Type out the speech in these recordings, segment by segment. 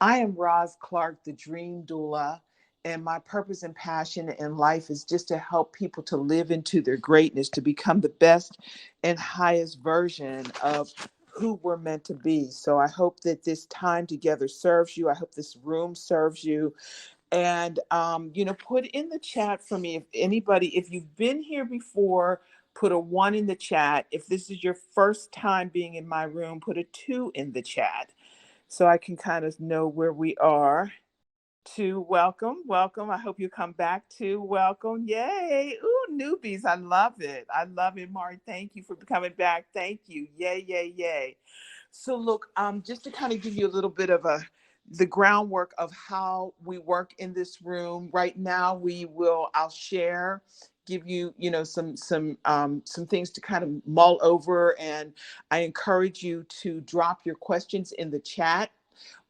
I am Roz Clark, the Dream Doula, and my purpose and passion in life is just to help people to live into their greatness, to become the best and highest version of who we're meant to be. So I hope that this time together serves you. I hope this room serves you. And, put in the chat for me if anybody, if you've been here before, put a one in the chat. If this is your first time being in my room, put a two in the chat so I can kind of know where we are. To welcome. I hope you come back to welcome. Yay. Ooh, newbies. I love it. I love it, Mari. Thank you for coming back. Thank you. Yay, yay, yay. So look, just to kind of give you a little bit of the groundwork of how we work in this room. Right now, I'll share, give you, some things to kind of mull over. And I encourage you to drop your questions in the chat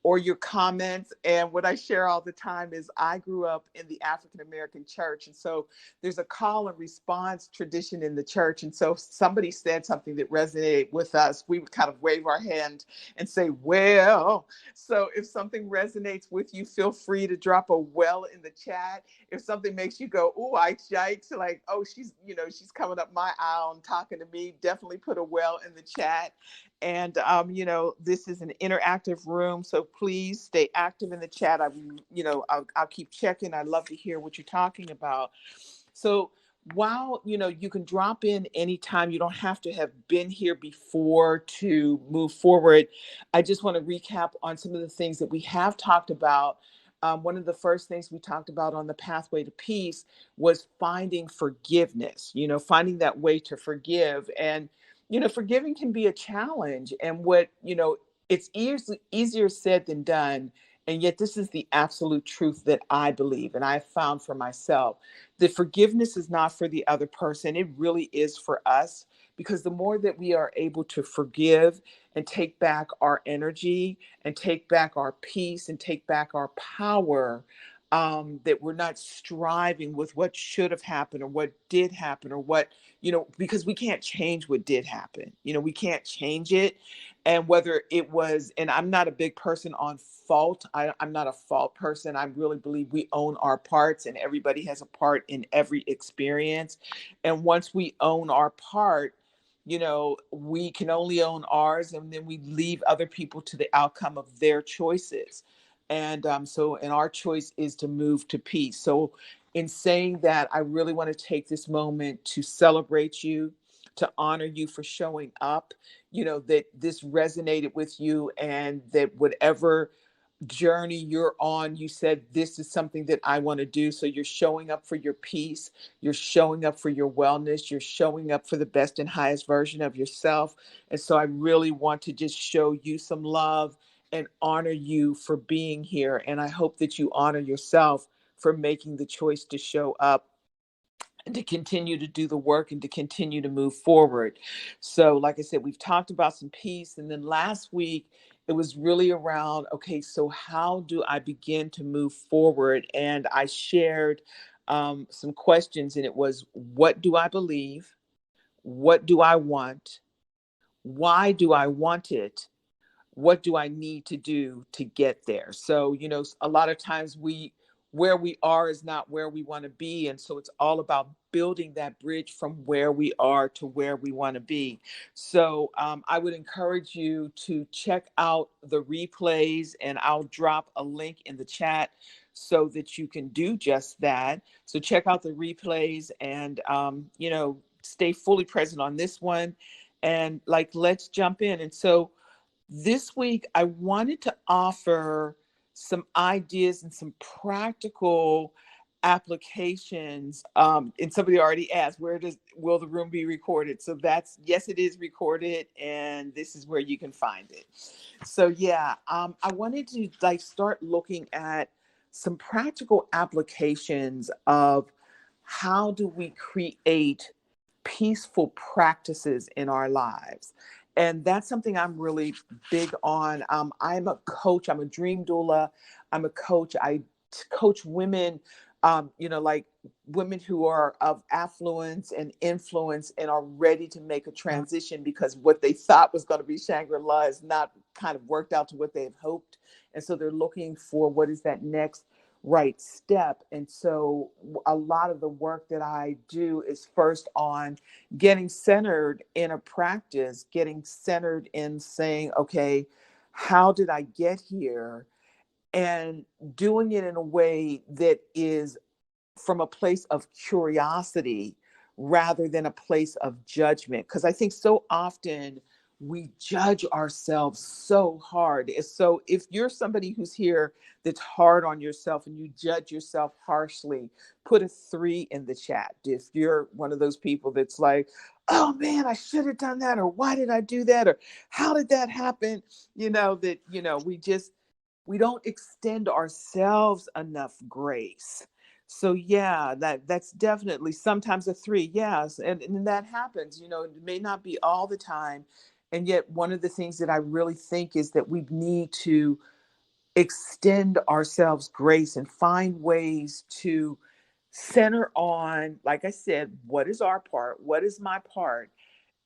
or your comments. And what I share all the time is I grew up in the African American church. And so there's a call and response tradition in the church. And so if somebody said something that resonated with us, we would kind of wave our hand and say, well. So if something resonates with you, feel free to drop a well in the chat. If something makes you go, oh, I yikes, like, oh, she's coming up my aisle and talking to me, definitely put a well in the chat. And, this is an interactive room, so please stay active in the chat. I'll keep checking. I'd love to hear what you're talking about. So while, you can drop in anytime, you don't have to have been here before to move forward. I just want to recap on some of the things that we have talked about. One of the first things we talked about on the pathway to peace was finding forgiveness, finding that way to forgive. And forgiving can be a challenge. And it's easier said than done. And yet, this is the absolute truth that I believe, and I've found for myself. The forgiveness is not for the other person. It really is for us, because the more that we are able to forgive and take back our energy and take back our peace and take back our power, that we're not striving with what should have happened or what did happen or what, because we can't change what did happen. We can't change it. And whether it was, and I'm not a big person on fault. I'm not a fault person. I really believe we own our parts, and everybody has a part in every experience. And once we own our part, we can only own ours, and then we leave other people to the outcome of their choices. And our choice is to move to peace. So in saying that, I really want to take this moment to celebrate you, to honor you for showing up, that this resonated with you, and that whatever journey you're on, you said, this is something that I want to do. So you're showing up for your peace, you're showing up for your wellness, you're showing up for the best and highest version of yourself. And so I really want to just show you some love and honor you for being here. And I hope that you honor yourself for making the choice to show up and to continue to do the work and to continue to move forward. So, like I said, we've talked about some peace. And then last week, it was really around, okay, so how do I begin to move forward? And I shared some questions, and it was, what do I believe? What do I want? Why do I want it? What do I need to do to get there? So, a lot of times where we are is not where we want to be. And so it's all about building that bridge from where we are to where we want to be. So I would encourage you to check out the replays, and I'll drop a link in the chat so that you can do just that. So check out the replays, and, stay fully present on this one. And let's jump in. And so this week, I wanted to offer some ideas and some practical applications. And somebody already asked, will the room be recorded? So yes, it is recorded, and this is where you can find it. So yeah, I wanted to start looking at some practical applications of how do we create peaceful practices in our lives. And that's something I'm really big on. I'm a coach. I'm a dream doula. I'm a coach. I coach women, like women who are of affluence and influence and are ready to make a transition, because what they thought was going to be Shangri-La is not kind of worked out to what they have hoped. And so they're looking for what is that next right step. And so a lot of the work that I do is first on getting centered in a practice, getting centered in saying, okay, how did I get here? And doing it in a way that is from a place of curiosity rather than a place of judgment. Because I think so often we judge ourselves so hard. So if you're somebody who's here that's hard on yourself and you judge yourself harshly, put a 3 in the chat. If you're one of those people that's like, oh man, I should have done that, or why did I do that, or how did that happen? We don't extend ourselves enough grace. So yeah, that's definitely sometimes a 3. Yes. And that happens, it may not be all the time. And yet one of the things that I really think is that we need to extend ourselves grace and find ways to center on, like I said, what is our part? What is my part?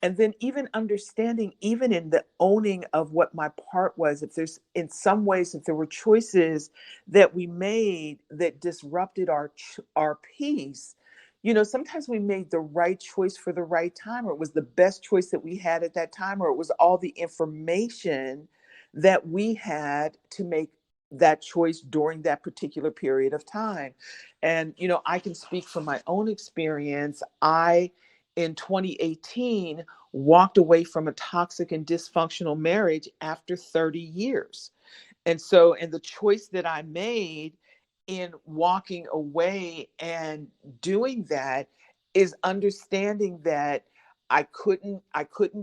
And then even understanding, even in the owning of what my part was, if there's in some ways, if there were choices that we made that disrupted our peace, sometimes we made the right choice for the right time, or it was the best choice that we had at that time, or it was all the information that we had to make that choice during that particular period of time. And I can speak from my own experience. I in 2018 walked away from a toxic and dysfunctional marriage after 30 years. And the choice that I made in walking away and doing that is understanding that I couldn't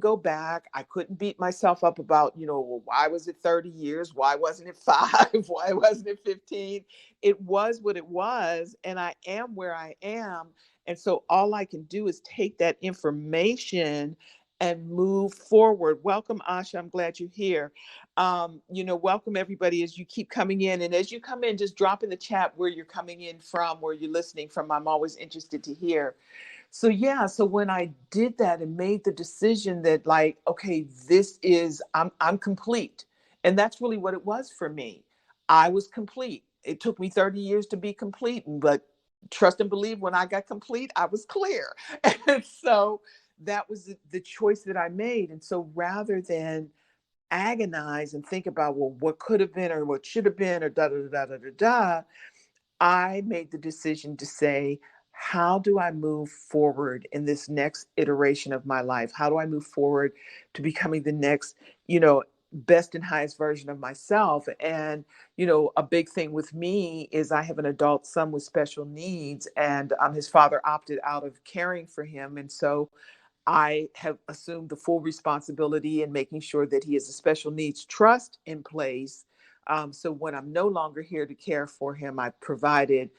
go back. I couldn't beat myself up about, well, why was it 30 years? Why wasn't it 5? Why wasn't it 15? It was what it was, and I am where I am. And so all I can do is take that information and move forward. Welcome, Asha. I'm glad you're here. Welcome everybody as you keep coming in. And as you come in, just drop in the chat where you're coming in from, where you're listening from. I'm always interested to hear. So yeah, so when I did that and made the decision that like, okay, I'm complete. And that's really what it was for me. I was complete. It took me 30 years to be complete, but trust and believe when I got complete, I was clear. And so that was the choice that I made. And so rather than agonize and think about, well, what could have been or what should have been or da da da da da da, I made the decision to say, how do I move forward in this next iteration of my life? How do I move forward to becoming the next, best and highest version of myself? And, a big thing with me is I have an adult son with special needs, and his father opted out of caring for him. And so I have assumed the full responsibility in making sure that he has a special needs trust in place. So when I'm no longer here to care for him, I provided,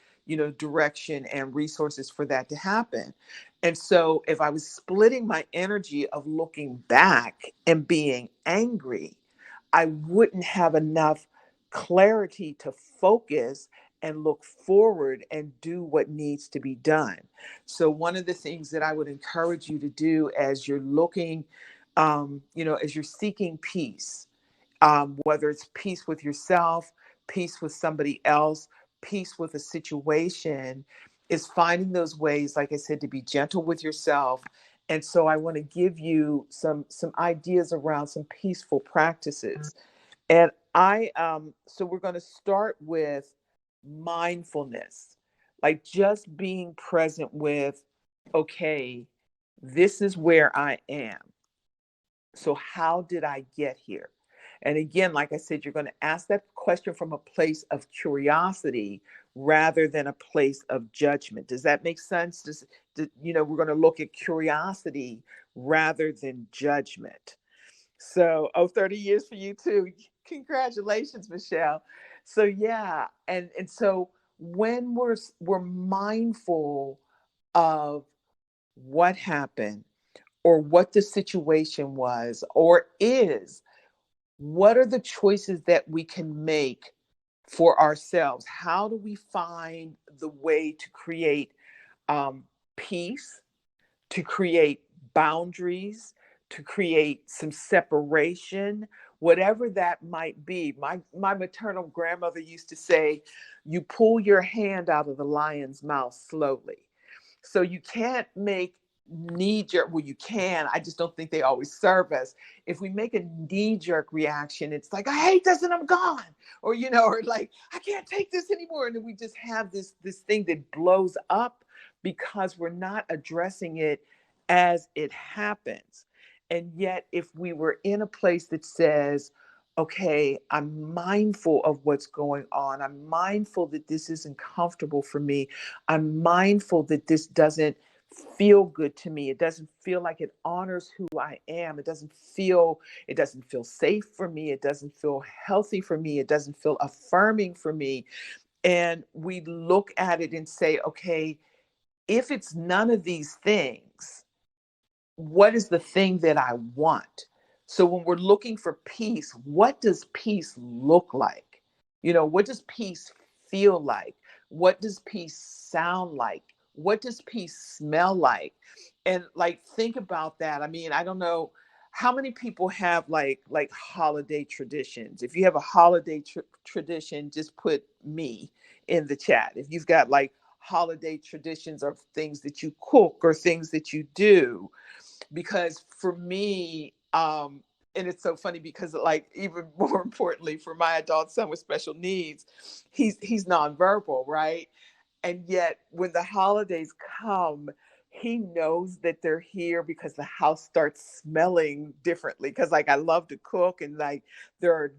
direction and resources for that to happen. And so if I was splitting my energy of looking back and being angry, I wouldn't have enough clarity to focus and look forward and do what needs to be done. So one of the things that I would encourage you to do as you're looking, as you're seeking peace, whether it's peace with yourself, peace with somebody else, peace with a situation, is finding those ways, like I said, to be gentle with yourself. And so I want to give you some ideas around some peaceful practices. And so we're going to start with mindfulness, like just being present with, okay, this is where I am. So how did I get here? And again, like I said, you're going to ask that question from a place of curiosity rather than a place of judgment. Does that make sense? We're going to look at curiosity rather than judgment. So, 30 years for you too. Congratulations, Michelle. So yeah, and so when we're mindful of what happened or what the situation was or is, what are the choices that we can make for ourselves? How do we find the way to create peace, to create boundaries, to create some separation whatever that might be. My maternal grandmother used to say, you pull your hand out of the lion's mouth slowly. So you can't make knee jerk, well, you can, I just don't think they always serve us. If we make a knee jerk reaction, it's like, I hate this and I'm gone. Or, or like, I can't take this anymore. And then we just have this thing that blows up because we're not addressing it as it happens. And yet, if we were in a place that says, okay, I'm mindful of what's going on, I'm mindful that this isn't comfortable for me, I'm mindful that this doesn't feel good to me, it doesn't feel like it honors who I am, it doesn't feel safe for me, it doesn't feel healthy for me, it doesn't feel affirming for me. And we look at it and say, okay, if it's none of these things, what is the thing that I want? So when we're looking for peace, what does peace look like? What does peace feel like? What does peace sound like? What does peace smell like? And like, think about that. I mean, I don't know how many people have like holiday traditions. If you have a holiday tradition, just put me in the chat. If you've got like holiday traditions or things that you cook or things that you do, because for me, and it's so funny because like, even more importantly, for my adult son with special needs, he's nonverbal, right? And yet when the holidays come, he knows that they're here because the house starts smelling differently. Because like, I love to cook, and like, there are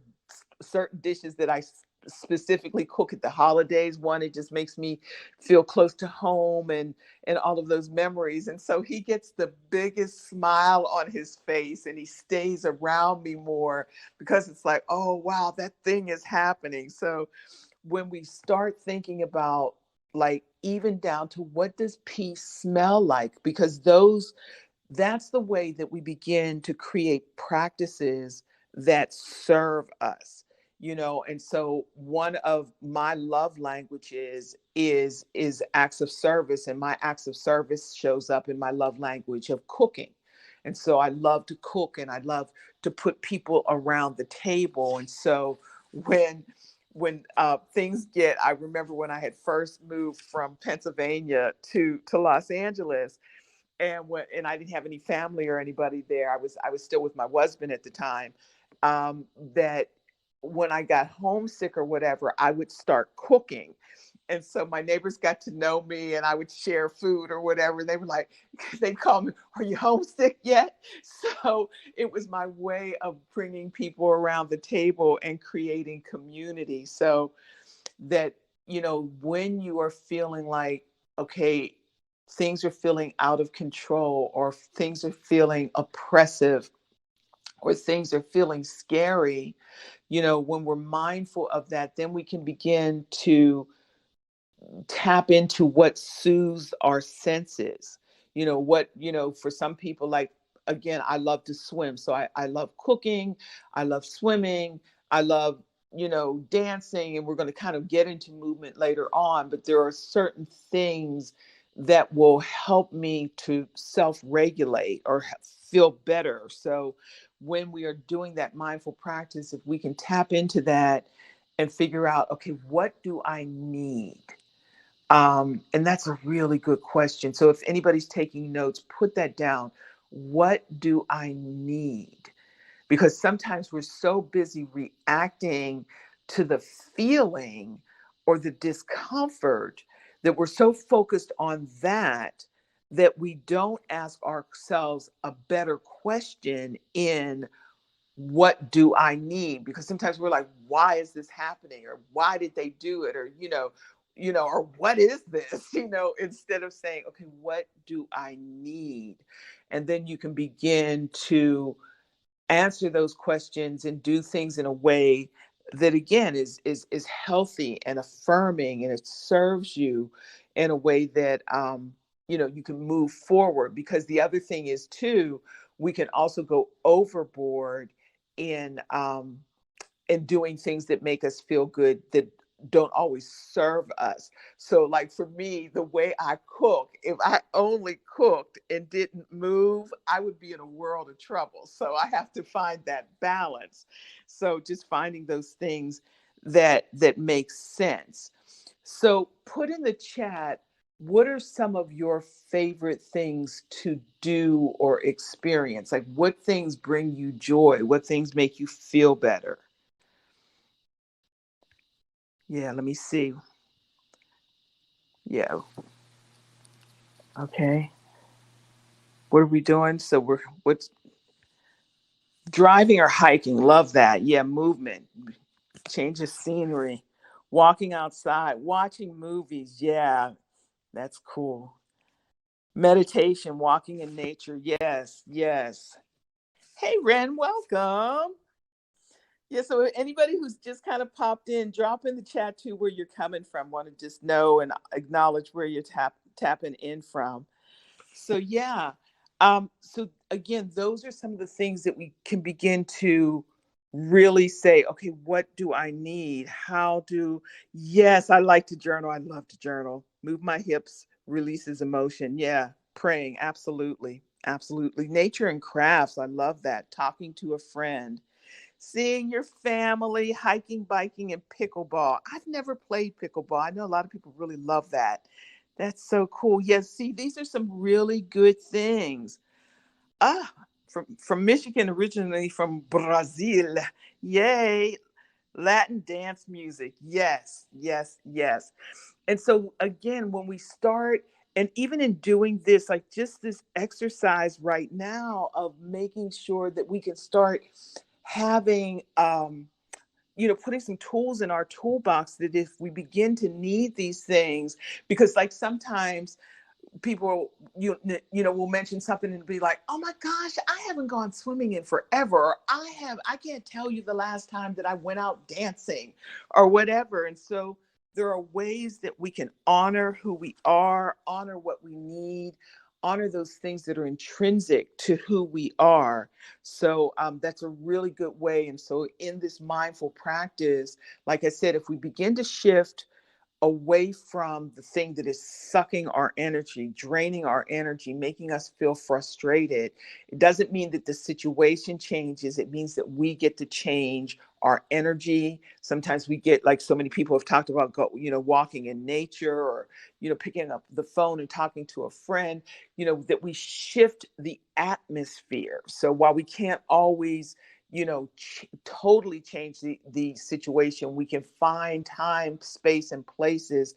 certain dishes that I specifically cook at the holidays. One, it just makes me feel close to home and all of those memories. And so he gets the biggest smile on his face, and he stays around me more because it's like, oh wow, that thing is happening. So when we start thinking about, like, even down to what does peace smell like, because that's the way that we begin to create practices that serve us. And so one of my love languages is acts of service, and my acts of service shows up in my love language of cooking. And so I love to cook, and I love to put people around the table. And so when things get, I remember when I had first moved from Pennsylvania to Los Angeles, and I didn't have any family or anybody there. I was still with my husband at the time. That when I got homesick or whatever, I would start cooking. And so my neighbors got to know me, and I would share food or whatever. They were like, they'd call me, are you homesick yet? So it was my way of bringing people around the table and creating community. So that, when you are feeling like, okay, things are feeling out of control, or things are feeling oppressive, or things are feeling scary, when we're mindful of that, then we can begin to tap into what soothes our senses. For some people, like, again, I love to swim. So I love cooking, I love swimming, I love, dancing, and we're going to kind of get into movement later on. But there are certain things that will help me to self-regulate or feel better. So when we are doing that mindful practice, if we can tap into that and figure out, okay, what do I need? And that's a really good question. So if anybody's taking notes, put that down. What do I need? Because sometimes we're so busy reacting to the feeling or the discomfort that we're so focused on that we don't ask ourselves a better question in, what do I need? Because sometimes we're like, why is this happening? Or why did they do it? Or, or what is this? Instead of saying, okay, what do I need? And then you can begin to answer those questions and do things in a way that, again, is healthy and affirming, and it serves you in a way that you can move forward. Because the other thing is too, we can also go overboard in doing things that make us feel good, that don't always serve us. So like for me, the way I cook, if I only cooked and didn't move, I would be in a world of trouble. So I have to find that balance. So just finding those things that make sense. So put in the chat, what are some of your favorite things to do or experience? Like what things bring you joy? What things make you feel better? Yeah, let me see. Yeah. Okay. What are we doing? So what's driving or hiking? Love that. Yeah, movement, change of scenery, walking outside, watching movies. Yeah, that's cool. Meditation, walking in nature. Yes, yes. Hey, Ren, welcome. Yeah, so anybody who's just kind of popped in, drop in the chat too where you're coming from. Want to just know and acknowledge where you're tapping in from. So yeah. So again, those are some of the things that we can begin to really say, okay, what do I need? How do, yes, I like to journal. I love to journal. Move my hips, releases emotion. Yeah, praying. Absolutely. Absolutely. Nature and crafts. I love that. Talking to a friend, seeing your family, hiking, biking, and pickleball. I've never played pickleball. I know a lot of people really love that. That's so cool. Yes, see, these are some really good things. Ah, from Michigan, originally from Brazil. Yay. Latin dance music. Yes, yes, yes. And so again, when we start, and even in doing this, like just this exercise right now of making sure that we can start having putting some tools in our toolbox, that if we begin to need these things, because like sometimes people will mention something and be like, oh my gosh, I haven't gone swimming in forever, or I can't tell you the last time that I went out dancing or whatever. And so there are ways that we can honor who we are, honor what we need, honor those things that are intrinsic to who we are. So that's a really good way. And so in this mindful practice, like I said, if we begin to shift away from the thing that is sucking our energy, draining our energy, making us feel frustrated. It doesn't mean that the situation changes. It means that we get to change our energy. Sometimes we get, like so many people have talked about, walking in nature, or, picking up the phone and talking to a friend, that we shift the atmosphere. So while we can't always totally change the situation, we can find time, space, and places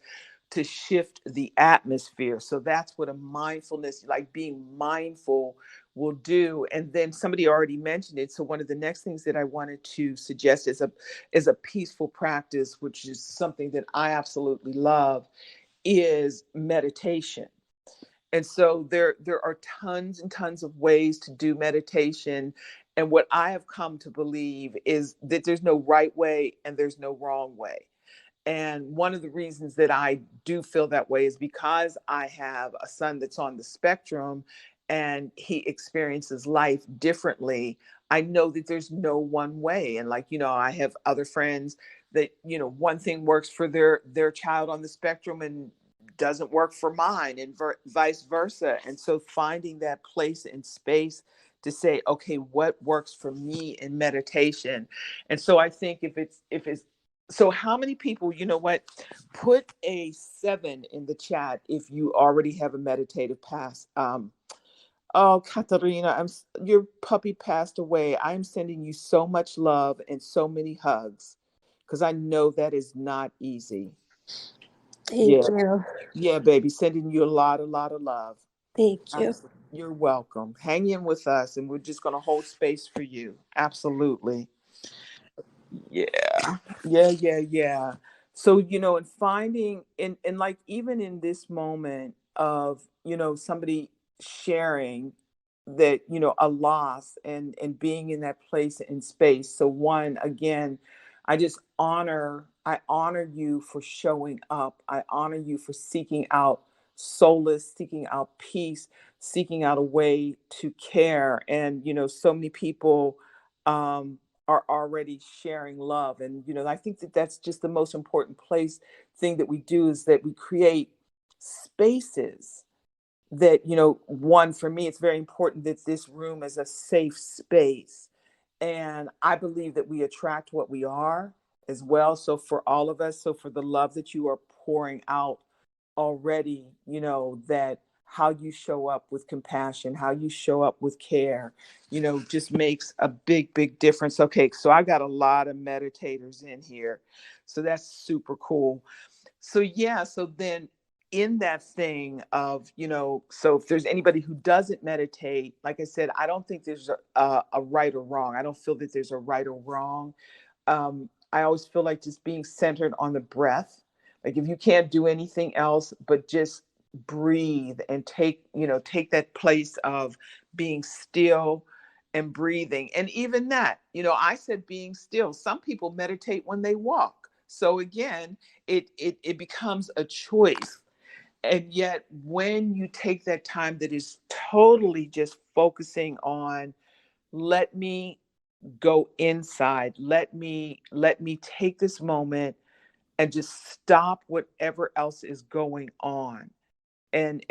to shift the atmosphere. So that's what a mindfulness, like being mindful, will do. And then somebody already mentioned it. So one of the next things that I wanted to suggest is a peaceful practice, which is something that I absolutely love, is meditation. And so there are tons and tons of ways to do meditation. And what I have come to believe is that there's no right way and there's no wrong way. And one of the reasons that I do feel that way is because I have a son that's on the spectrum and he experiences life differently. I know that there's no one way. And like, I have other friends that, one thing works for their child on the spectrum and doesn't work for mine, and vice versa. And so finding that place and space to say, okay, what works for me in meditation. And so I think if it's so how many people, put a 7 in the chat if you already have a meditative past. Oh, Katarina, your puppy passed away. I'm sending you so much love and so many hugs, because I know that is not easy. Thank Yeah. you. Yeah, baby, sending you a lot of love. Thank you. You're welcome. Hang in with us, and we're just going to hold space for you. Absolutely. Yeah. Yeah. So, and finding, and like even in this moment of, somebody sharing that, a loss, and being in that place and space. So one, again, I honor you for showing up. I honor you for seeking out solace, seeking out peace, seeking out a way to care. And, so many people, are already sharing love. And, I think that that's just the most important thing that we do, is that we create spaces that, one, for me, it's very important that this room is a safe space. And I believe that we attract what we are as well. So for all of us, so for the love that you are pouring out already, that how you show up with compassion, how you show up with care, just makes a big, big difference. Okay, so I got a lot of meditators in here. So that's super cool. So yeah, so then in that thing of, so if there's anybody who doesn't meditate, like I said, I don't think there's a right or wrong. I don't feel that there's a right or wrong. I always feel like just being centered on the breath. Like if you can't do anything else but just breathe and take that place of being still and breathing. And even that, I said being still. Some people meditate when they walk. So again, it becomes a choice. And yet when you take that time that is totally just focusing on, let me go inside, let me take this moment and just stop whatever else is going on, and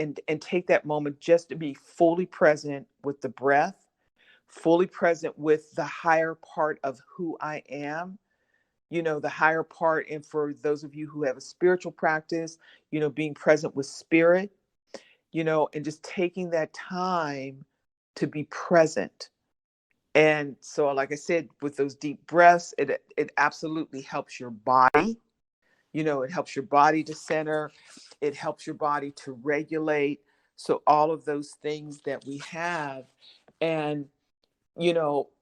take that moment just to be fully present with the breath, fully present with the higher part of who I am, the higher part. And for those of you who have a spiritual practice, being present with spirit, and just taking that time to be present. And so, like I said, with those deep breaths, it absolutely helps your body. It helps your body to center. It helps your body to regulate. So all of those things that we have. And,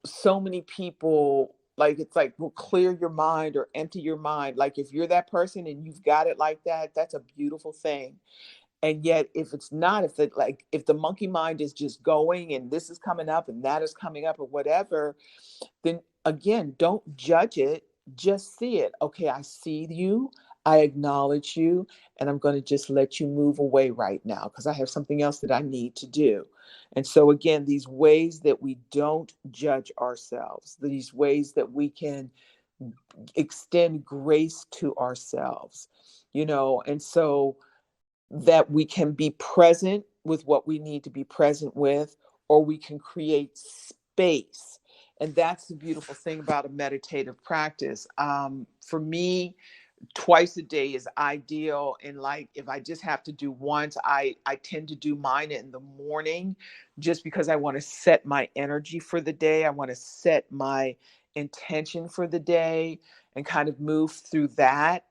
so many people, like, it's like, well, clear your mind or empty your mind. Like if you're that person and you've got it like that, that's a beautiful thing. And yet if it's not, if the monkey mind is just going and this is coming up and that is coming up or whatever, then again, don't judge it, just see it. Okay, I see you, I acknowledge you, and I'm going to just let you move away right now because I have something else that I need to do. And so again, these ways that we don't judge ourselves, these ways that we can extend grace to ourselves, and so that we can be present with what we need to be present with, or we can create space. And that's the beautiful thing about a meditative practice. For me, twice a day is ideal. And like, if I just have to do once, I tend to do mine in the morning, just because I want to set my energy for the day. I want to set my intention for the day and kind of move through that.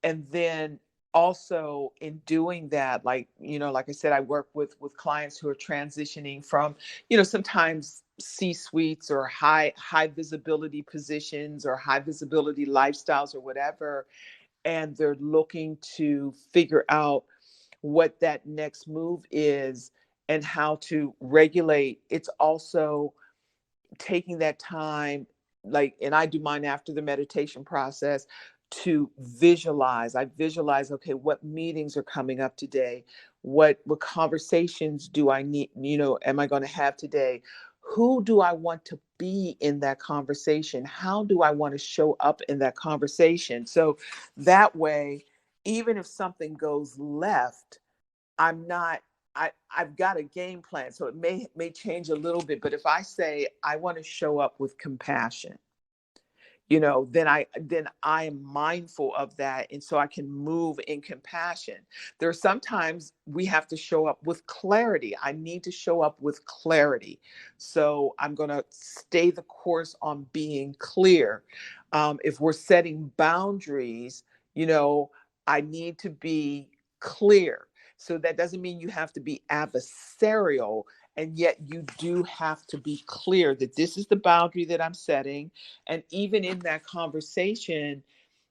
And then also in doing that, like, like I said, I work with clients who are transitioning from, sometimes C suites or high visibility positions or high visibility lifestyles or whatever, and they're looking to figure out what that next move is and how to regulate. It's also taking that time, like, and I do mine after the meditation process, to visualize. I visualize, okay, what meetings are coming up today? What conversations do I need, am I going to have today? Who do I want to be in that conversation? How do I want to show up in that conversation? So that way, even if something goes left, I'm not, I've got a game plan. So it may change a little bit, but if I say I want to show up with compassion, then I am mindful of that. And so I can move in compassion. There are sometimes we have to show up with clarity. I need to show up with clarity. So I'm going to stay the course on being clear. If we're setting boundaries, I need to be clear. So that doesn't mean you have to be adversarial, and yet you do have to be clear that this is the boundary that I'm setting. And even in that conversation,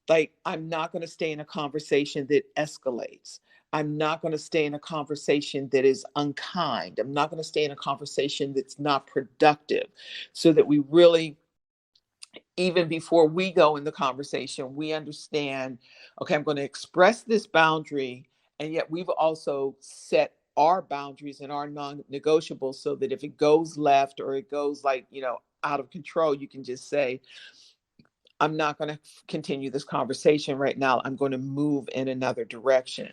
like, I'm not going to stay in a conversation that escalates. I'm not going to stay in a conversation that is unkind. I'm not going to stay in a conversation that's not productive. So that we really, even before we go in the conversation, we understand, okay, I'm going to express this boundary. And yet we've also set our boundaries and our non-negotiables, so that if it goes left or it goes, like, out of control, you can just say, I'm not going to continue this conversation right now. I'm going to move in another direction.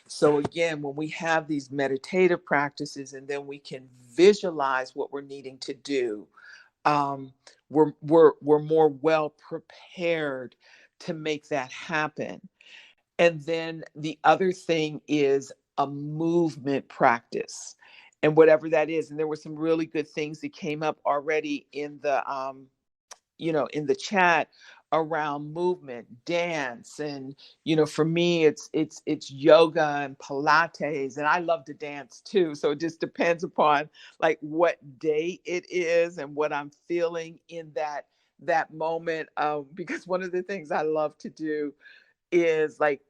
So again, when we have these meditative practices and then we can visualize what we're needing to do, we're more well prepared to make that happen. And then the other thing is a movement practice, and whatever that is. And there were some really good things that came up already in the in the chat around movement, dance, and for me it's yoga and pilates, and I love to dance too. So it just depends upon like what day it is and what I'm feeling in that moment. Because one of the things I love to do is like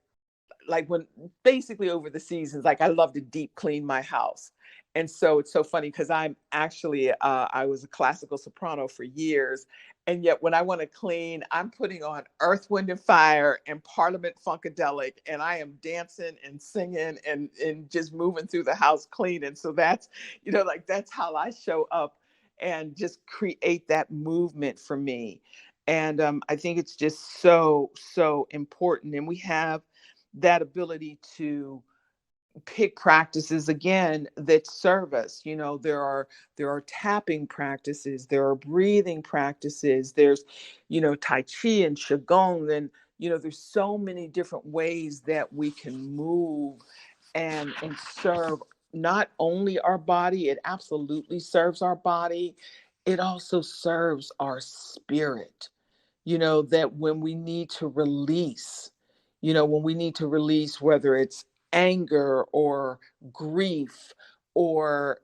when basically over the seasons, like I love to deep clean my house. And so it's so funny because I'm actually I was a classical soprano for years, and yet when I want to clean, I'm putting on Earth, Wind and Fire and Parliament Funkadelic, and I am dancing and singing and just moving through the house cleaning. So that's like that's how I show up and just create that movement for me. And I think it's just so important, and we have that ability to pick practices again that serve us. There are tapping practices, there are breathing practices, there's tai chi and qigong, and there's so many different ways that we can move and serve not only our body. It absolutely serves our body, it also serves our spirit. That when we need to release, whether it's anger or grief or,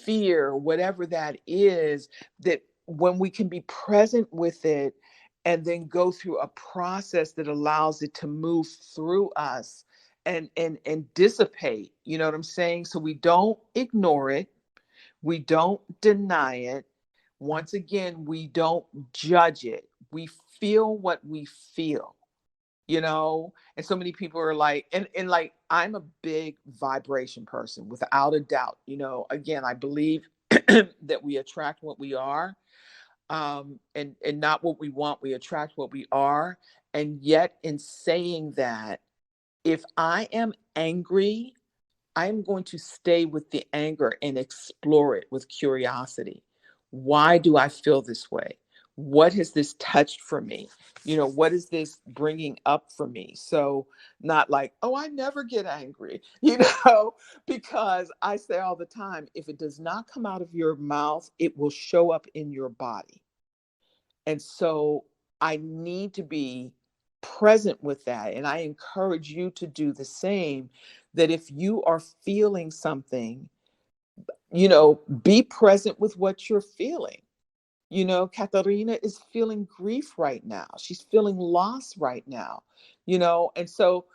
fear, whatever that is, that when we can be present with it and then go through a process that allows it to move through us and dissipate, you know what I'm saying? So we don't ignore it, we don't deny it. Once again, we don't judge it. We feel what we feel, And so many people are like, and like, I'm a big vibration person without a doubt. Again, I believe that we attract what we are, and not what we want. We attract what we are. And yet, in saying that, if I am angry, I'm going to stay with the anger and explore it with curiosity. Why do I feel this way? What has this touched for me? What is this bringing up for me? So, not like, oh, I never get angry, because I say all the time, if it does not come out of your mouth, it will show up in your body. And so I need to be present with that. And I encourage you to do the same, that if you are feeling something, be present with what you're feeling. Katarina is feeling grief right now. She's feeling loss right now, and so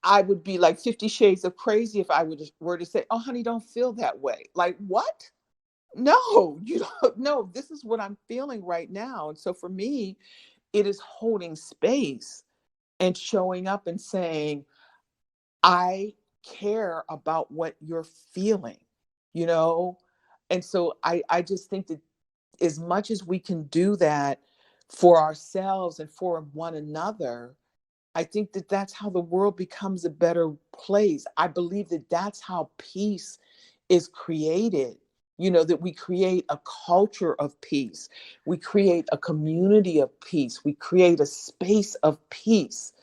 I would be like 50 shades of crazy if I were to say, oh, honey, don't feel that way. Like, what? No, you don't. No, this is what I'm feeling right now. And so for me, it is holding space and showing up and saying, I care about what you're feeling, you know? And so I just think that as much as we can do that for ourselves and for one another, I think that that's how the world becomes a better place. I believe that that's how peace is created. That we create a culture of peace. We create a community of peace. We create a space of peace,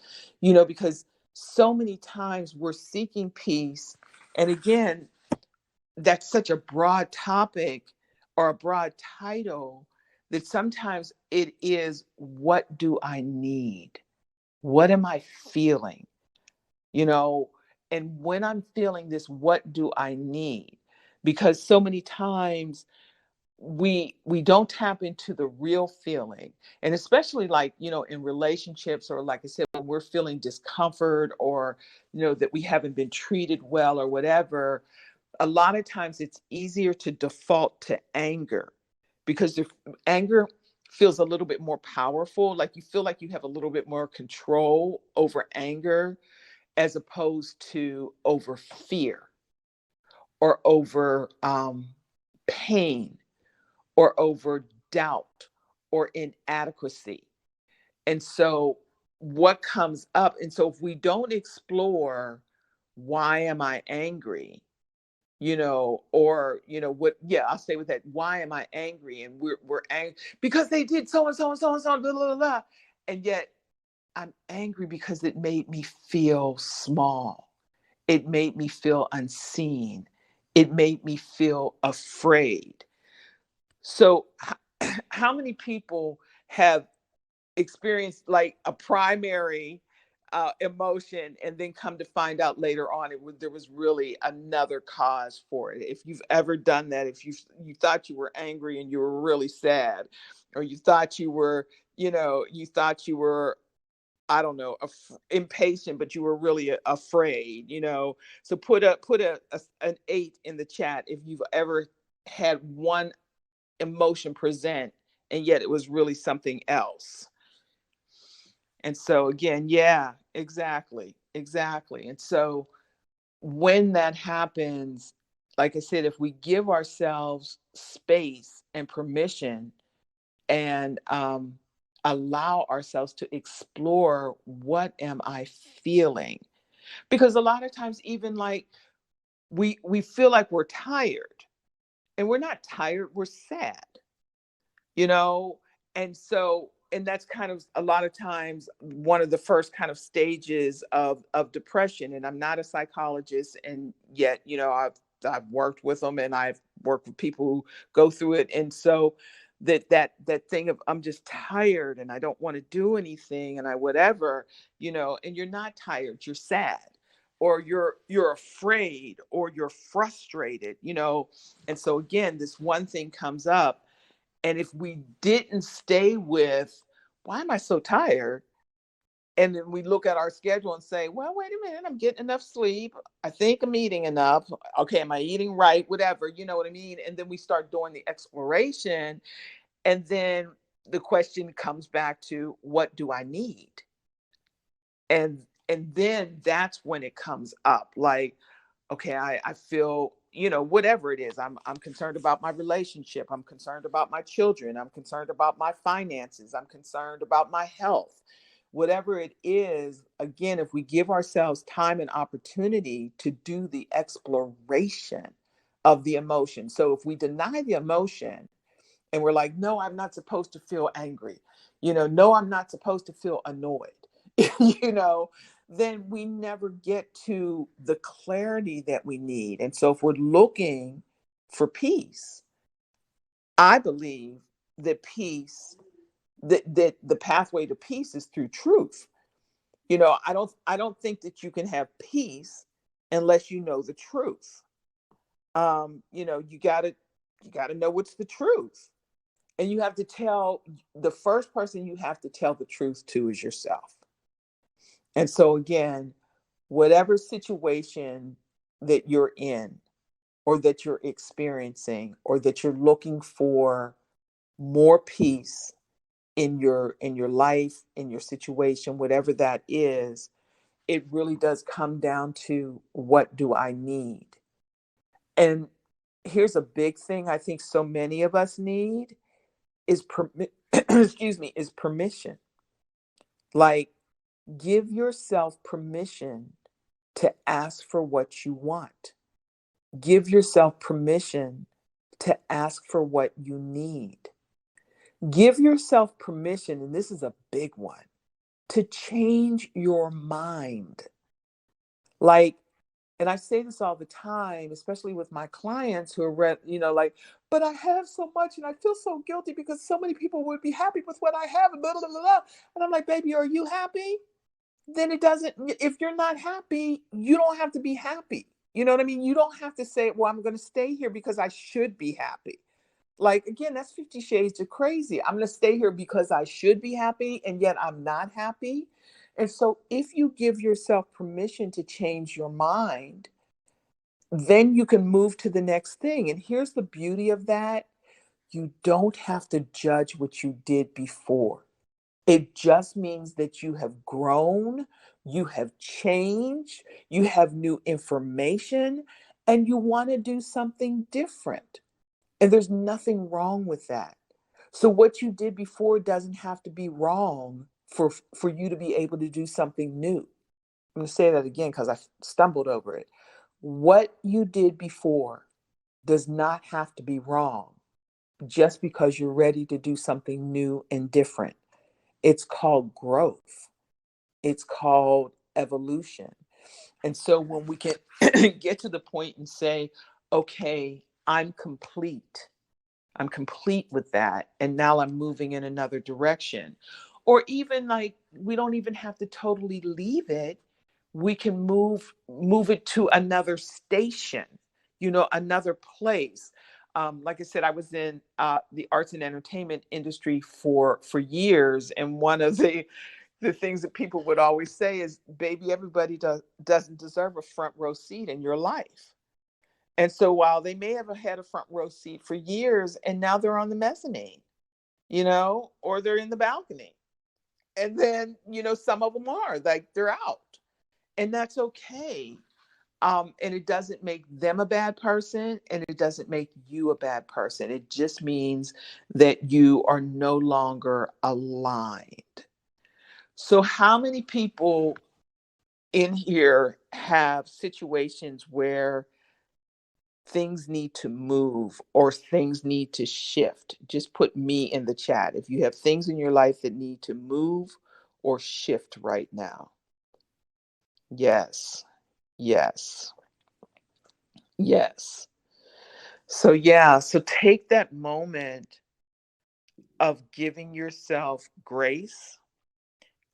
because so many times we're seeking peace. And again, that's such a broad topic or a broad title that sometimes it is, what do I need? What am I feeling? And when I'm feeling this, what do I need? Because so many times we don't tap into the real feeling. And especially like, in relationships, or like I said, when we're feeling discomfort, or, that we haven't been treated well or whatever, a lot of times it's easier to default to anger, because the anger feels a little bit more powerful. Like you feel like you have a little bit more control over anger, as opposed to over fear or over pain or over doubt or inadequacy. And so what comes up, and so if we don't explore, why am I angry? Or what, yeah, I'll stay with that. Why am I angry? And we're angry because they did so and so and so and so, blah, blah, blah, blah. And yet I'm angry because it made me feel small. It made me feel unseen. It made me feel afraid. So how many people have experienced like a primary emotion and then come to find out later on there was really another cause for it? If you've ever done that, if you thought you were angry and you were really sad, or you thought you were, I don't know, impatient, but you were really afraid. So put an 8 in the chat if you've ever had one emotion present and yet it was really something else. And so again, yeah, exactly. And so when that happens, like I said, if we give ourselves space and permission and allow ourselves to explore, what am I feeling? Because a lot of times, even like we feel like we're tired, and we're not tired, we're sad, you know and that's kind of a lot of times one of the first kind of stages of depression. And I'm not a psychologist, and yet I've worked with them, and I've worked with people who go through it. And so that thing of, I'm just tired and I don't want to do anything and I whatever, and you're not tired, you're sad, or you're afraid, or you're frustrated. And so again, this one thing comes up. And if we didn't stay with, why am I so tired? And then we look at our schedule and say, well, wait a minute, I'm getting enough sleep. I think I'm eating enough. Okay, am I eating right? Whatever, you know what I mean? And then we start doing the exploration. And then the question comes back to, what do I need? And then that's when it comes up. Like, okay, I feel, whatever it is, I'm concerned about my relationship. I'm concerned about my children. I'm concerned about my finances. I'm concerned about my health. Whatever it is, again, if we give ourselves time and opportunity to do the exploration of the emotion. So if we deny the emotion and we're like, no, I'm not supposed to feel angry, no, I'm not supposed to feel annoyed, you know, then we never get to the clarity that we need. And so if we're looking for peace, I believe that that the pathway to peace is through truth. I don't think that you can have peace unless you know the truth. You got to know what's the truth. And you have to tell, the first person you have to tell the truth to is yourself. And so again, whatever situation that you're in, or that you're experiencing, or that you're looking for more peace in your life, in your situation, whatever that is, it really does come down to, what do I need? And here's a big thing I think so many of us need is excuse me, is permission. Like, give yourself permission to ask for what you want. Give yourself permission to ask for what you need. Give yourself permission, and this is a big one, to change your mind. Like, and I say this all the time, especially with my clients who are, like, but I have so much and I feel so guilty because so many people would be happy with what I have, and blah, blah, blah, blah. And I'm like, baby, are you happy? Then it doesn't, if you're not happy, you don't have to be happy. You know what I mean? You don't have to say, well, I'm going to stay here because I should be happy. Like, again, that's 50 shades of crazy. I'm going to stay here because I should be happy, and yet I'm not happy. And so if you give yourself permission to change your mind, then you can move to the next thing. And here's the beauty of that. You don't have to judge what you did before. It just means that you have grown, you have changed, you have new information, and you want to do something different. And there's nothing wrong with that. So what you did before doesn't have to be wrong for you to be able to do something new. I'm going to say that again because I stumbled over it. What you did before does not have to be wrong just because you're ready to do something new and different. It's called growth. It's called evolution. And so when we can get to the point and say, okay, I'm complete with that. And now I'm moving in another direction. Or even like, we don't even have to totally leave it. We can move it to another station, another place. Like I said, I was in the arts and entertainment industry for years. And one of the things that people would always say is, baby, everybody doesn't deserve a front row seat in your life. And so while they may have had a front row seat for years and now they're on the mezzanine, or they're in the balcony. And then, some of them are like, they're out, and that's okay. And it doesn't make them a bad person, and it doesn't make you a bad person. It just means that you are no longer aligned. So how many people in here have situations where things need to move or things need to shift? Just put me in the chat if you have things in your life that need to move or shift right now. Yes, yes, yes. So yeah, so take that moment of giving yourself grace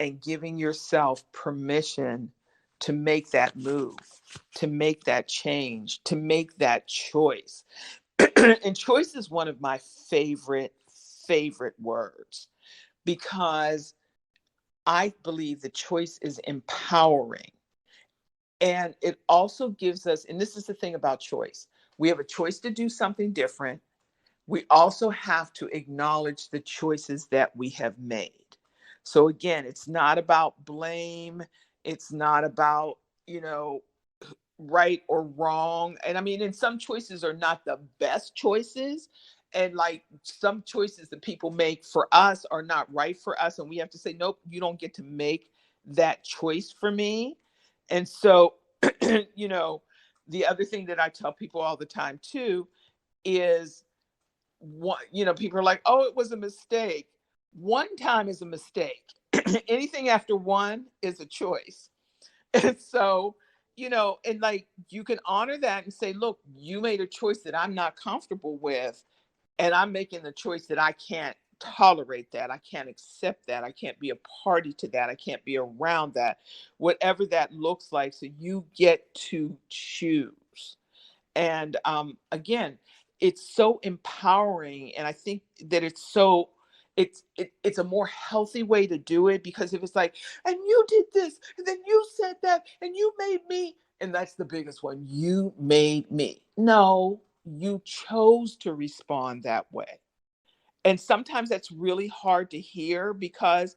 and giving yourself permission to make that move, to make that change, to make that choice. And choice is one of my favorite words, because I believe the choice is empowering. And it also gives us, and this is the thing about choice, we have a choice to do something different. We also have to acknowledge the choices that we have made. So again, it's not about blame. It's not about, right or wrong. And I mean, and some choices are not the best choices. And like some choices that people make for us are not right for us. And we have to say, nope, you don't get to make that choice for me. And so, the other thing that I tell people all the time too is, one, people are like, oh, it was a mistake. One time is a mistake. Anything after one is a choice. And so, and like you can honor that and say, look, you made a choice that I'm not comfortable with, and I'm making the choice that I can't tolerate that. I can't accept that. I can't be a party to that. I can't be around that, whatever that looks like. So you get to choose. And again, it's so empowering, and I think that it's a more healthy way to do it, because if it's like, and you did this, and then you said that, and you made me, and that's the biggest one, you made me. No, you chose to respond that way. And sometimes that's really hard to hear, because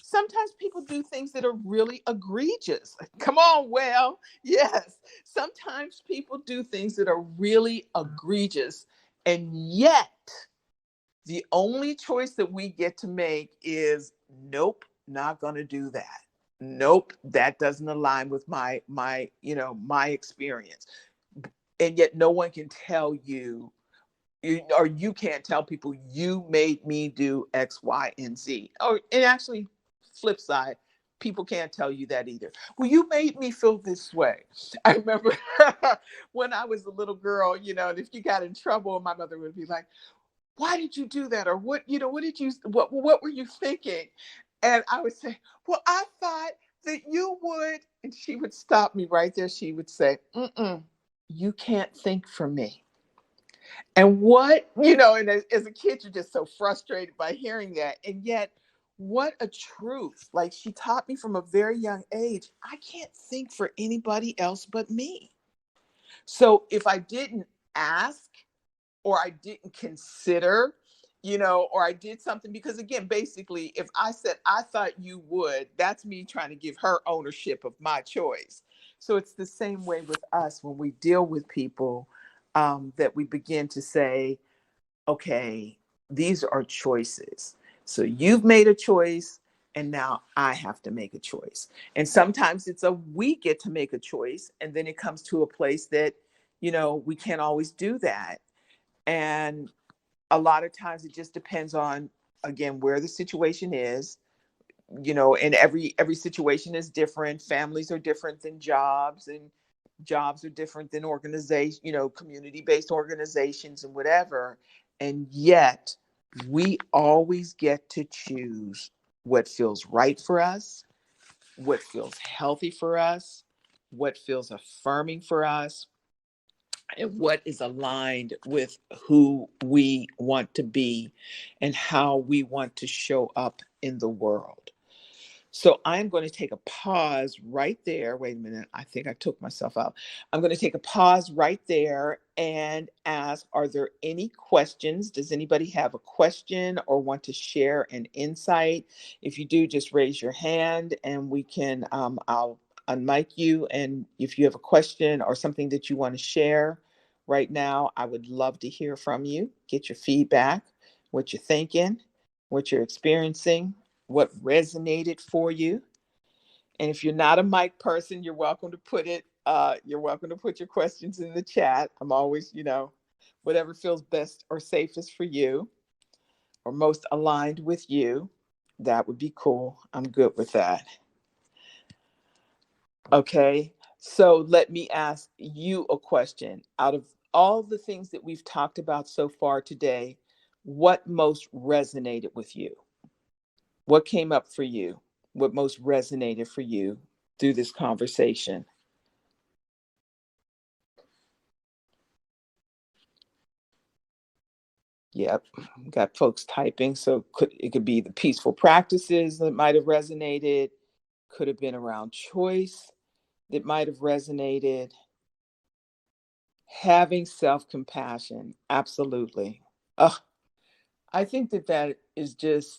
sometimes people do things that are really egregious. Come on, well, yes. Sometimes people do things that are really egregious. And yet, the only choice that we get to make is, nope, not going to do that. Nope, that doesn't align with my experience. And yet no one can tell you, or you can't tell people, you made me do X, Y, and Z. Or, and actually, flip side, people can't tell you that either. Well, you made me feel this way. I remember when I was a little girl, and if you got in trouble, my mother would be like, why did you do that? Or what were you thinking? And I would say, well, I thought that you would. And she would stop me right there. She would say, you can't think for me. And and as a kid, you're just so frustrated by hearing that. And yet, what a truth. Like, she taught me from a very young age, I can't think for anybody else but me. So if I didn't ask, or I didn't consider, or I did something, because again, basically, if I said, I thought you would, that's me trying to give her ownership of my choice. So it's the same way with us when we deal with people, that we begin to say, okay, these are choices. So you've made a choice, and now I have to make a choice. And sometimes we get to make a choice, and then it comes to a place that, we can't always do that. And a lot of times it just depends on, again, where the situation is, and every situation is different. Families are different than jobs, and jobs are different than organization, community-based organizations and whatever. And yet we always get to choose what feels right for us, what feels healthy for us, what feels affirming for us, and what is aligned with who we want to be and how we want to show up in the world. So I'm going to take a pause right there. Wait a minute. I think I took myself out. I'm going to take a pause right there and ask, are there any questions? Does anybody have a question or want to share an insight? If you do, just raise your hand and I'll unmic you. And if you have a question or something that you want to share right now, I would love to hear from you, get your feedback, what you're thinking, what you're experiencing, what resonated for you. And if you're not a mic person, you're welcome to put your questions in the chat. I'm always, whatever feels best or safest for you or most aligned with you. That would be cool. I'm good with that. Okay. So let me ask you a question. Out of all the things that we've talked about so far today, what most resonated with you? What came up for you? What most resonated for you through this conversation? Yep, got folks typing. So it could be the peaceful practices that might have resonated, could have been around choice that might have resonated. Having self-compassion, absolutely. I think that is just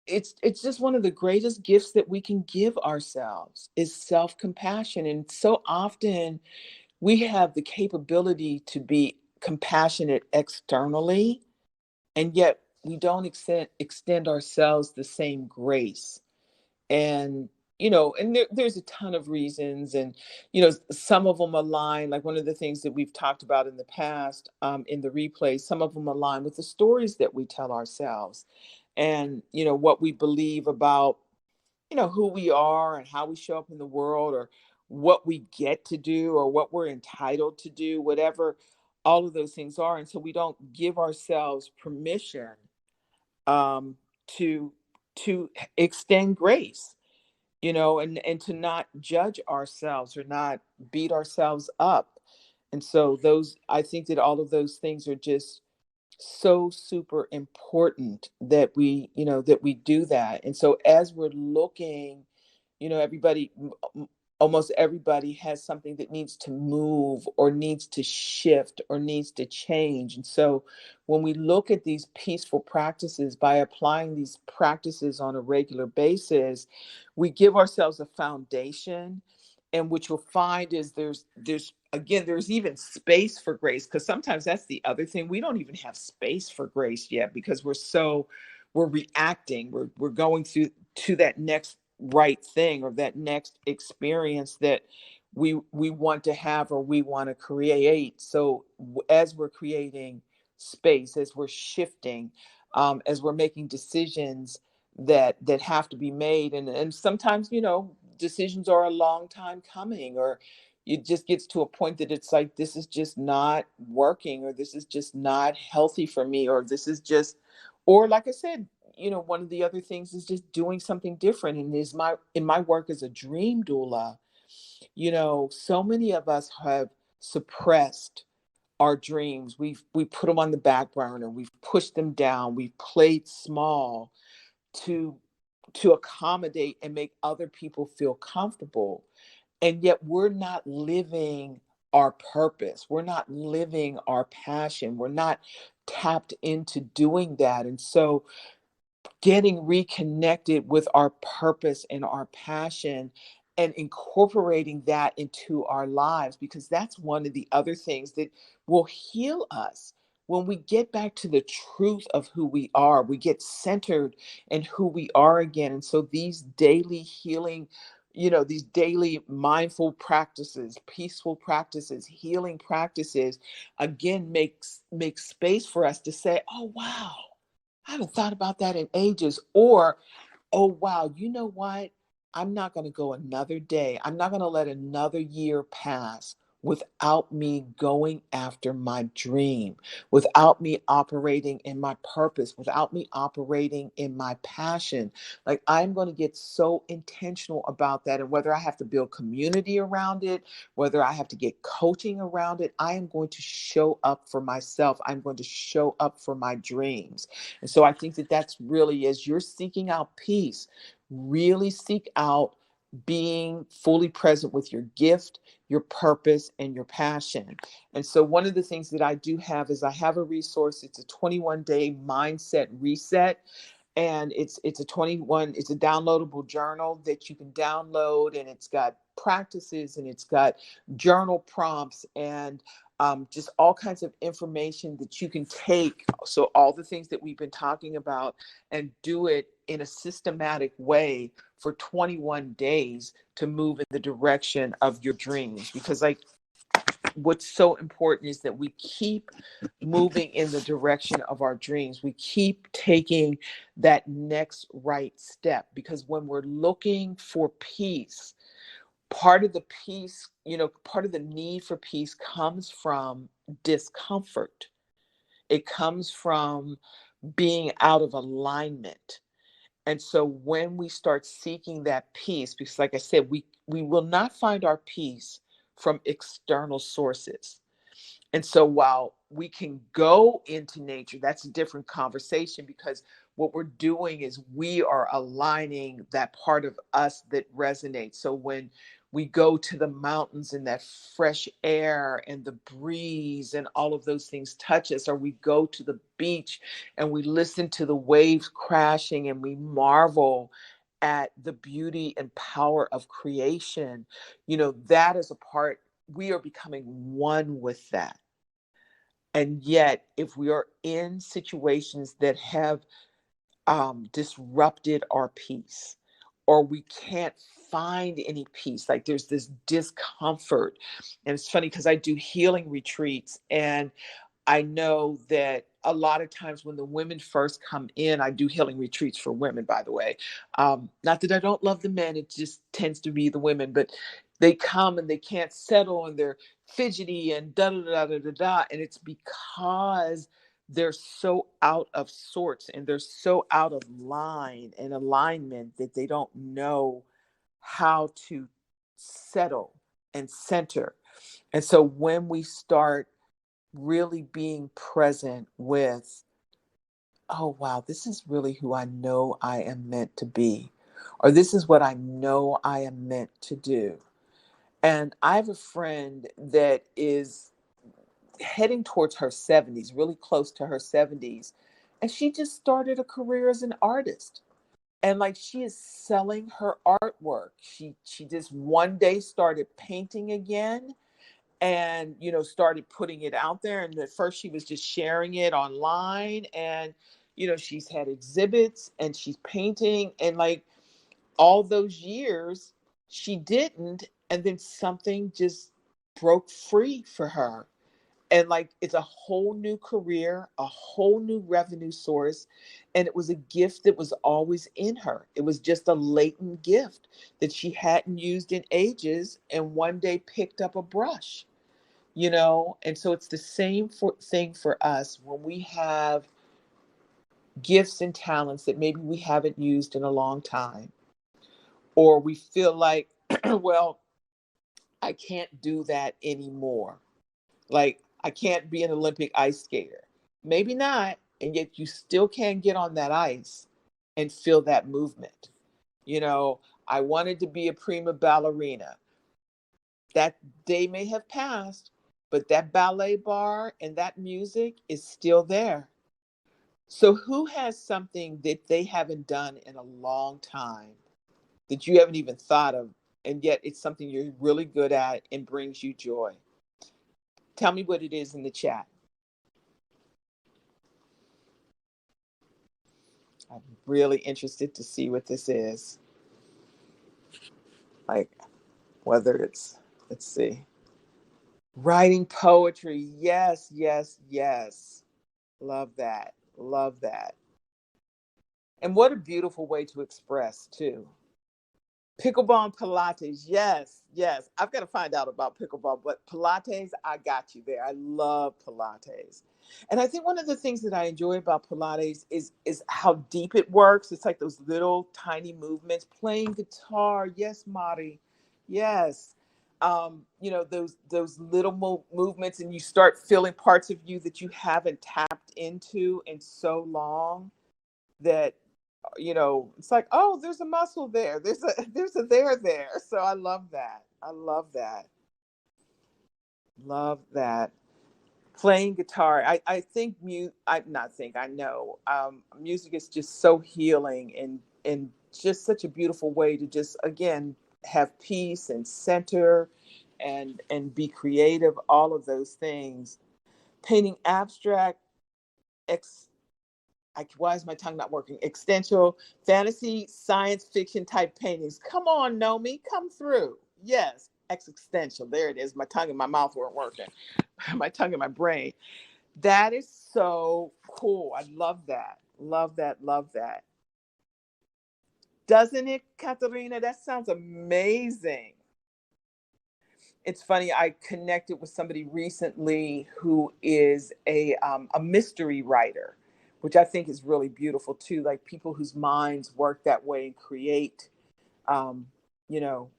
it's just one of the greatest gifts that we can give ourselves is self-compassion. And so often we have the capability to be compassionate externally, and yet we don't extend ourselves the same grace. And there's a ton of reasons, and some of them align, like one of the things that we've talked about in the past, in the replay, some of them align with the stories that we tell ourselves, and what we believe about who we are and how we show up in the world, or what we get to do, or what we're entitled to do, whatever all of those things are. And so we don't give ourselves permission, um, to extend grace, and to not judge ourselves or not beat ourselves up. And so I think that all of those things are just so super important that we do that. And so as we're looking, everybody, almost everybody has something that needs to move or needs to shift or needs to change. And so when we look at these peaceful practices, by applying these practices on a regular basis, we give ourselves a foundation. And what you'll find is there's even space for grace, because sometimes that's the other thing. We don't even have space for grace yet, because we're reacting, we're going through to that next right thing, or that next experience that we want to have or we want to create. So as we're creating space, as we're shifting, as we're making decisions that have to be made, and sometimes decisions are a long time coming, or it just gets to a point that it's like, this is just not working, or this is just not healthy for me, or this is just, or like I said, one of the other things is just doing something different. And in my work as a dream doula, so many of us have suppressed our dreams. We put them on the back burner. We've pushed them down. We've played small to accommodate and make other people feel comfortable. And yet we're not living our purpose. We're not living our passion. We're not tapped into doing that. And so getting reconnected with our purpose and our passion and incorporating that into our lives, because that's one of the other things that will heal us when we get back to the truth of who we are, we get centered in who we are again. And so these daily healing, these daily mindful practices, peaceful practices, healing practices, again, makes space for us to say, oh, wow, I haven't thought about that in ages. Or, oh, wow, you know what? I'm not going to go another day. I'm not going to let another year pass without me going after my dream, without me operating in my purpose, without me operating in my passion. Like, I'm going to get so intentional about that. And whether I have to build community around it, whether I have to get coaching around it, I am going to show up for myself. I'm going to show up for my dreams. And so I think that that's really, as you're seeking out peace, really seek out being fully present with your gift, your purpose, and your passion. And so one of the things that I do have is I have a resource. It's a 21-day mindset reset. And it's a downloadable journal that you can download, and it's got practices, and it's got journal prompts, and just all kinds of information that you can take. So all the things that we've been talking about, and do it in a systematic way for 21 days to move in the direction of your dreams. Because what's so important is that we keep moving in the direction of our dreams. We keep taking that next right step, because when we're looking for peace, part of the peace, part of the need for peace comes from discomfort. It comes from being out of alignment. And so when we start seeking that peace, because like I said, we will not find our peace from external sources. And so while we can go into nature, that's a different conversation, because what we're doing is we are aligning that part of us that resonates. So when we go to the mountains and that fresh air and the breeze and all of those things touch us, or we go to the beach and we listen to the waves crashing and we marvel at the beauty and power of creation, that is a part, we are becoming one with that. And yet, if we are in situations that have disrupted our peace, or we can't find any peace, like there's this discomfort. And it's funny because I do healing retreats, and I know that a lot of times when the women first come in, I do healing retreats for women, by the way. Not that I don't love the men, it just tends to be the women, but they come and they can't settle, and they're fidgety and da da da da da da. And it's because they're so out of sorts, and they're so out of line and alignment that they don't know how to settle and center. And so when we start really being present with, oh, wow, this is really who I know I am meant to be, or this is what I know I am meant to do. And I have a friend that is heading towards her 70s, really close to her 70s. And she just started a career as an artist. And like, she is selling her artwork. She just one day started painting again, and started putting it out there. And at first she was just sharing it online, and she's had exhibits and she's painting, and like all those years she didn't, and then something just broke free for her, and like it's a whole new career, a whole new revenue source. And it was a gift that was always in her. It was just a latent gift that she hadn't used in ages, and one day picked up a brush. And so it's the same thing for us when we have gifts and talents that maybe we haven't used in a long time, or we feel like, well, I can't do that anymore. Like, I can't be an Olympic ice skater. Maybe not, and yet you still can get on that ice and feel that movement. I wanted to be a prima ballerina. That day may have passed, but that ballet bar and that music is still there. So who has something that they haven't done in a long time that you haven't even thought of, and yet it's something you're really good at and brings you joy? Tell me what it is in the chat. I'm really interested to see what this is. Like, whether it's, let's see, writing poetry. Yes, yes, yes. Love that. Love that. And what a beautiful way to express, too. Pickleball and Pilates. Yes, yes. I've got to find out about pickleball, but Pilates, I got you there. I love Pilates. And I think one of the things that I enjoy about Pilates is how deep it works. It's like those little tiny movements. Playing guitar. Yes, Mari. Yes. Those little movements, and you start feeling parts of you that you haven't tapped into in so long, that it's like, oh, there's a muscle there, there's a there. So I love that. I love that. Love that. Playing guitar, I think I not think I know, music is just so healing, and just such a beautiful way to just, again, have peace and center, and be creative, all of those things. Painting abstract, why is my tongue not working? Existential, fantasy, science fiction type paintings. Come on, Nomi, come through. Yes, existential. There it is. My tongue and my mouth weren't working. My tongue and my brain. That is so cool. I love that. Love that. Love that. Doesn't it, Katarina? That sounds amazing. It's funny, I connected with somebody recently who is a mystery writer, which I think is really beautiful too. Like, people whose minds work that way and create, um, you know,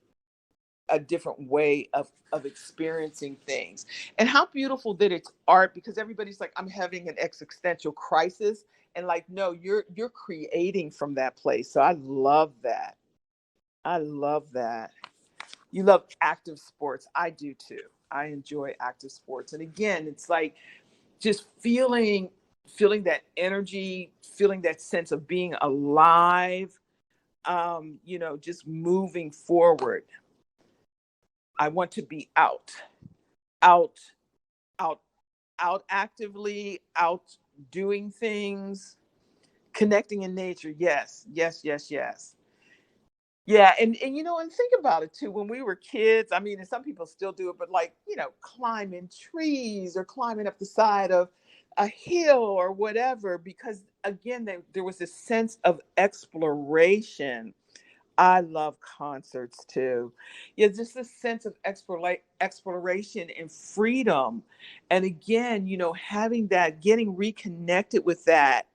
a different way of experiencing things. And how beautiful that it's art, because everybody's like, I'm having an existential crisis. And like, no, you're creating from that place. So I love that. I love that. You love active sports. I do too. I enjoy active sports. And again, it's like just feeling that energy, feeling that sense of being alive, just moving forward. I want to be out, out, out actively, out doing things, connecting in nature. Yes, yes, yes, yes. Yeah, and think about it too. When we were kids, I mean, and some people still do it, but like, climbing trees or climbing up the side of a hill or whatever, because again, there was this sense of exploration. I love concerts too. Yeah, just a sense of exploration and freedom. And again, having that, getting reconnected with that.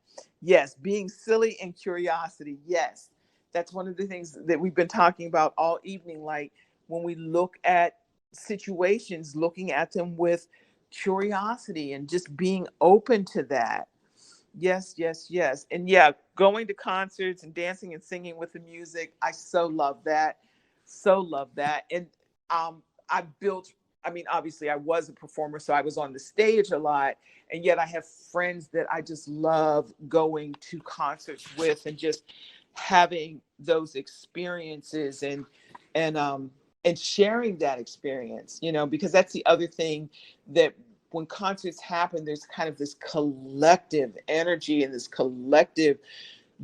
Yes, being silly and curiosity. Yes, that's one of the things that we've been talking about all evening. Like, when we look at situations, looking at them with curiosity and just being open to that. Yes, yes, yes. And yeah, going to concerts and dancing and singing with the music. I so love that. So love that. And um I built I mean, obviously I was a performer, so I was on the stage a lot. And yet I have friends that I just love going to concerts with, and just having those experiences, and sharing that experience, because that's the other thing, that when concerts happen, there's kind of this collective energy and this collective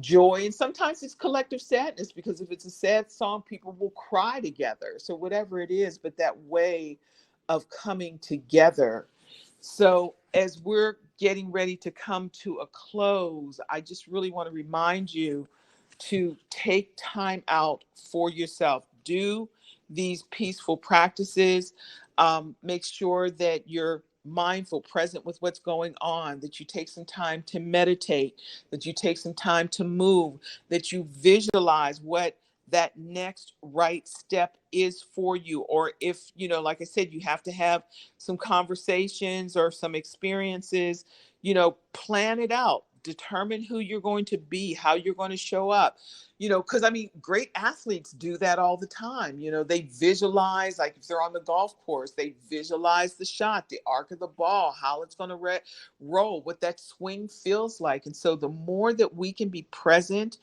joy. And sometimes it's collective sadness, because if it's a sad song, people will cry together. So whatever it is, but that way of coming together. So as we're getting ready to come to a close, I just really want to remind you to take time out for yourself. Do these peaceful practices. Make sure that you're mindful, present with what's going on, that you take some time to meditate, that you take some time to move, that you visualize what that next right step is for you. Or if, like I said, you have to have some conversations or some experiences, plan it out. Determine who you're going to be, how you're going to show up. Because I mean, great athletes do that all the time. They visualize, like if they're on the golf course, they visualize the shot, the arc of the ball, how it's going to roll, what that swing feels like. And so the more that we can be present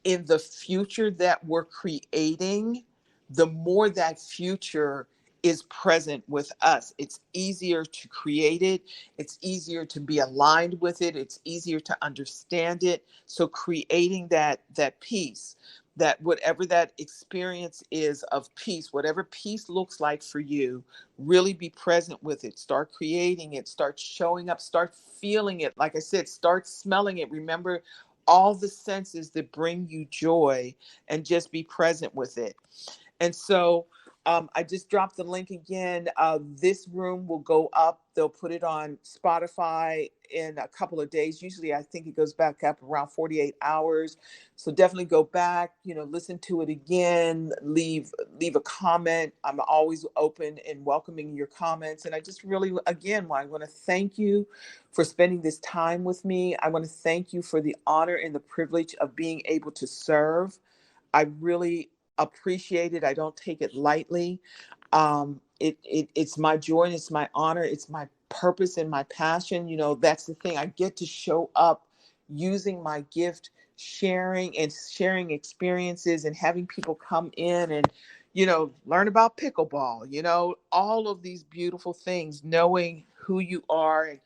in the future that we're creating, the more that future is present with us. It's easier to create it. It's easier to be aligned with it. It's easier to understand it. So creating that peace, that whatever that experience is of peace, whatever peace looks like for you, really be present with it. Start creating it. Start showing up. Start feeling it. Like I said, start smelling it. Remember all the senses that bring you joy, and just be present with it. And so I just dropped the link again. This room will go up. They'll put it on Spotify in a couple of days. Usually, I think it goes back up around 48 hours. So definitely go back, listen to it again, leave a comment. I'm always open and welcoming your comments. And I just really, again, I want to thank you for spending this time with me. I want to thank you for the honor and the privilege of being able to serve. I really appreciate it. I don't take it lightly. It's my joy and it's my honor. It's my purpose and my passion. That's the thing. I get to show up using my gift, sharing experiences, and having people come in and, learn about pickleball, all of these beautiful things, knowing who you are and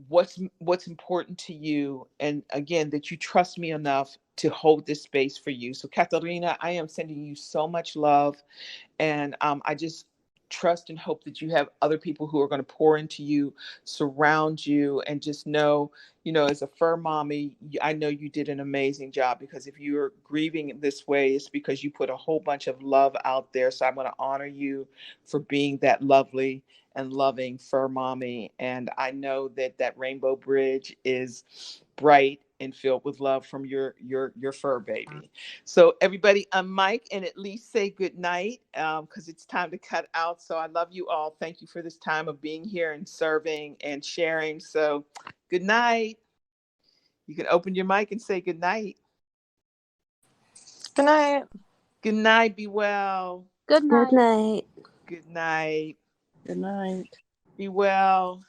what's important to you, and again, that you trust me enough to hold this space for you. So Katarina, I am sending you so much love, and I just trust and hope that you have other people who are going to pour into you, surround you, and just know, as a fur mommy, I know you did an amazing job, because if you're grieving this way, it's because you put a whole bunch of love out there. So I'm going to honor you for being that lovely and loving fur mommy. And I know that rainbow bridge is bright and filled with love from your fur baby. So everybody unmic and at least say good night, because it's time to cut out. So I love you all. Thank you for this time of being here and serving and sharing. So good night. You can open your mic and say good night. Good night. Good night. Be well. Good night. Good night. Good night. Be well.